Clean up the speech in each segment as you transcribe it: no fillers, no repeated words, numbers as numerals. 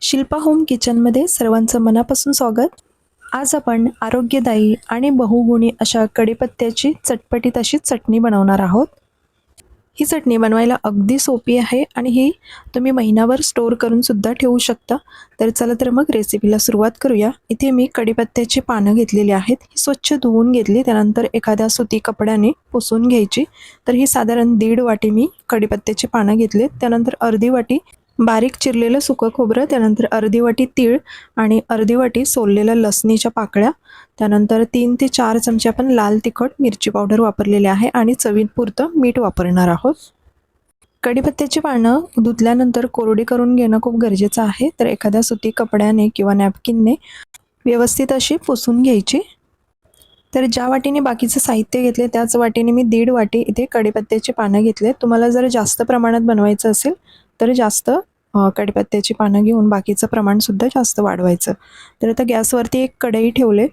Shilpa home किचनमध्ये सर्वांचं मनापासून स्वागत. आज आपण आरोग्यदायी आणि बहुगुणी अशा कढीपत्त्याची चटपटीत अशी चटणी बनवणार आहोत. ही चटणी बनवायला अगदी सोपी आहे आणि ही तुम्ही महिनाभर स्टोअर करून सुद्धा ठेवू शकता. तर चला तर मग रेसिपीला सुरुवात करूया. इथे मी कढीपत्त्याची पानं घेतलेली आहेत. ही स्वच्छ धुवून घेतली, त्यानंतर एखाद्या सुती कपड्याने पुसून घ्यायची. तर ही साधारण 1.5 वाटी मी कढीपत्त्याची पानं घेतलेत. त्यानंतर अर्धी वाटी बारीक चिरलेलं सुकं खोबरं, त्यानंतर अर्धी वाटी तीळ आणि अर्धी वाटी सोललेल्या लसणीच्या पाकळ्या, त्यानंतर 3 ते 4 चमचे आपण लाल तिखट मिरची पावडर वापरलेले आहे आणि चवीपुरतं मीठ वापरणार आहोत. कढीपत्त्याची पानं धुतल्यानंतर कोरडी करून घेणं खूप गरजेचं आहे. तर एखाद्या सुती कपड्याने किंवा नॅपकिनने व्यवस्थित अशी पुसून घ्यायची. तर ज्या वाटीने बाकीचं साहित्य घेतले त्याच वाटीने मी 1.5 वाटी इथे कढीपत्त्याची पानं घेतले. तुम्हाला जर जास्त प्रमाणात बनवायचं असेल तर जास्त कढीपत्त्याची पानं घेऊन बाकीचं प्रमाणसुद्धा जास्त वाढवायचं. तर आता गॅसवरती एक कढई ठेवले.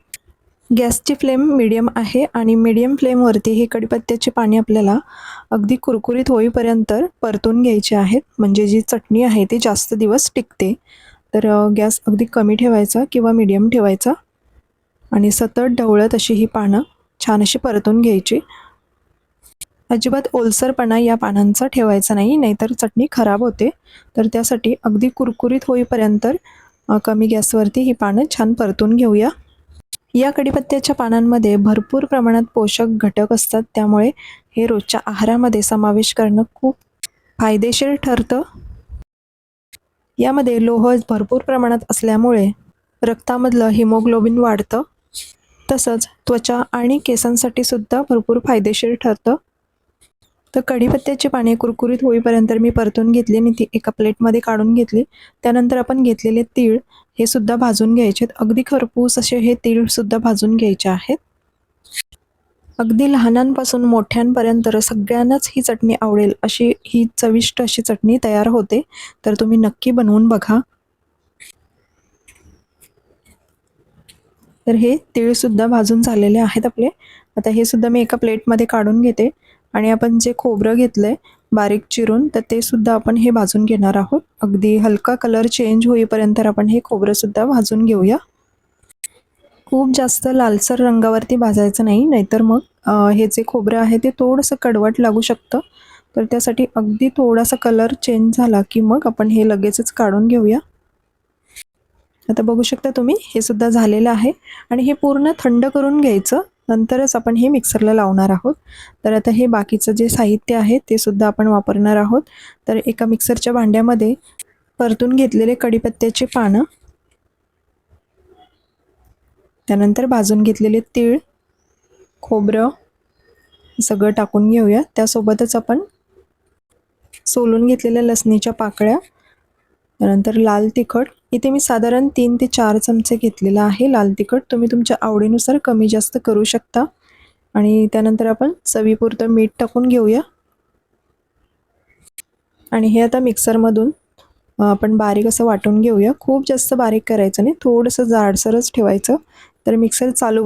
गॅसची फ्लेम मीडियम आहे आणि मीडियम फ्लेमवरती ही कढीपत्त्याची पाने आपल्याला अगदी कुरकुरीत होईपर्यंत परतून घ्यायची आहेत, म्हणजे जी चटणी आहे ती जास्त दिवस टिकते. तर गॅस अगदी कमी ठेवायचा किंवा मीडियम ठेवायचा आणि सतत ढवळत अशी ही पानं छान अशी परतून घ्यायची. अजिबात ओलसरपणा या पानांचा ठेवायचा नाही, नाहीतर चटणी खराब होते. तर त्यासाठी अगदी कुरकुरीत होईपर्यंत कमी गॅसवरती ही पानं छान परतून घेऊया. या कढीपत्त्याच्या पानांमध्ये भरपूर प्रमाणात पोषक घटक असतात, त्यामुळे हे रोजच्या आहारामध्ये समावेश करणं खूप फायदेशीर ठरतं. यामध्ये लोह भरपूर प्रमाणात असल्यामुळे रक्तामधलं हिमोग्लोबिन वाढतं, तसंच त्वचा आणि केसांसाठी सुद्धा भरपूर फायदेशीर ठरतं. तर कढीपत्त्याची पाने कुरकुरीत होईपर्यंत मी परतून घेतली आणि ती एका प्लेटमध्ये काढून घेतली. त्यानंतर आपण घेतलेले तीळ हे सुद्धा भाजून घ्यायचे. अगदी खरपूस असे हे तीळ सुद्धा भाजून घ्यायचे आहेत. अगदी लहानांपासून मोठ्यांपर्यंत सगळ्यांनाच ही चटणी आवडेल अशी ही चविष्ट अशी चटणी तयार होते. तर तुम्ही नक्की बनवून बघा. तर हे तीळ सुद्धा भाजून झालेले आहेत आपले. आता हे सुद्धा मी एका प्लेटमध्ये काढून घेते आणि आपण जे खोबरं घेतलंय बारीक चिरून, तर ते सुद्धा आपण हे भाजून घेणार आहोत. अगदी हलका कलर चेंज होईपर्यंत आपण हे खोबरं सुद्धा भाजून घेऊया. खूप जास्त लालसर रंगावरती भाजायचं नाही, नाहीतर मग हे जे खोबरं आहे ते थोडंसं कडवट लागू शकतं. तर त्यासाठी अगदी थोडासा कलर चेंज झाला की मग आपण हे लगेचच काढून घेऊया. आता बघू शकता तुम्ही हे सुद्धा झालेलं आहे आणि हे पूर्ण थंड करून घ्यायचं, नंतरच आपण हे मिक्सरला लावणार आहोत. तर आता हे बाकीचं जे साहित्य आहे ते सुद्धा आपण वापरणार आहोत. तर एका मिक्सरच्या भांड्यामध्ये परतून घेतलेले कढीपत्त्याची पानं, त्यानंतर भाजून घेतलेले तीळ, खोबरं सगळं टाकून घेऊया. त्यासोबतच आपण सोलून घेतलेल्या लसणीच्या पाकळ्या, त्यानंतर लाल तिखट. इथे मी साधारण 3 ते 4 चमचे घेतलेला आहे लाल तिखट. तुम्ही तुमच्या आवडीनुसार कमी जास्त करू शकता. आणि त्यानंतर आपण चवीपुरतं मीठ टाकून घेऊया आणि हे आता मिक्सरमधून आपण बारीक असं वाटून घेऊया. खूप जास्त बारीक करायचं नाही, थोडंसं जाडसरच ठेवायचं. तर मिक्सर चालू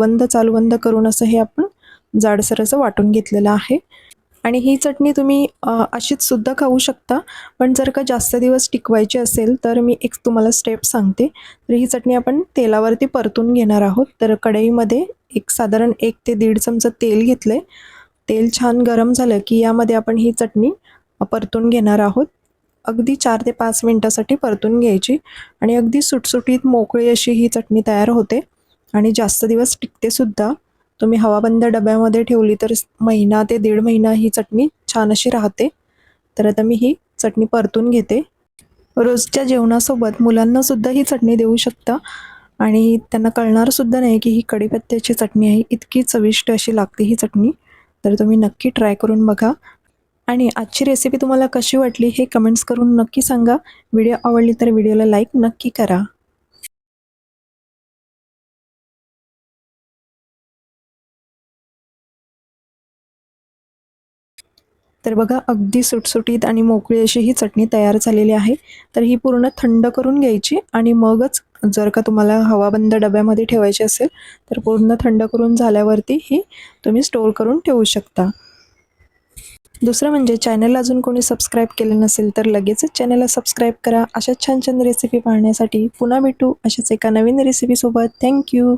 बंद करून असं हे आपण जाडसर असं वाटून घेतलेलं आहे. आणि ही चटणी तुम्ही अशीच सुद्धा खाऊ शकता, पण जर का जास्त दिवस टिकवायची असेल तर मी एक तुम्हाला स्टेप सांगते. तर ही चटणी आपण तेलावरती परतून घेणार आहोत. तर कढईमध्ये एक साधारण 1 ते 1.5 चमचा तेल घेतले. तेल छान गरम झालं की यामध्ये आपण ही चटणी परतून घेणार आहोत. अगदी 4 ते 5 मिनिटासाठी परतून घ्यायची आणि अगदी सुटसुटीत मोकळी अशी ही चटणी तयार होते आणि जास्त दिवस टिकते सुद्धा. तुम्ही हवाबंद डब्यामध्ये ठेवली तर महिना ते 1.5 महिना ही चटणी छान अशी राहते. तर आता मी ही चटणी परतून घेते. रोजच्या जेवणासोबत मुलांना सुद्धा ही चटणी देऊ शकता आणि त्यांना कळणार सुद्धा नाही की ही कढीपत्त्याची चटणी आहे. इतकी चविष्ट अशी लागते ही चटणी. तर तुम्ही नक्की ट्राय करून बघा. आणि आजची रेसिपी तुम्हाला कशी वाटली हे कमेंट्स करून नक्की सांगा. व्हिडिओ आवडली तर व्हिडिओला लाईक नक्की करा. तर बघा अगदी सुटसुटीत आणि मोकळी अशी ही चटणी तयार झालेली आहे. तर ही पूर्ण थंड करून घ्यायची आणि मगच जर का तुम्हाला हवाबंद डब्यामध्ये ठेवायची असेल तर पूर्ण थंड करून झाल्यावरती ही तुम्ही स्टोअर करून ठेवू शकता. दुसरं म्हणजे चॅनल अजून कोणी सबस्क्राईब केलं नसेल तर लगेचच चॅनलला सबस्क्राईब करा. अशा छान छान रेसिपी पाहण्यासाठी पुन्हा भेटू अशाच एका नवीन रेसिपीसोबत. थँक्यू.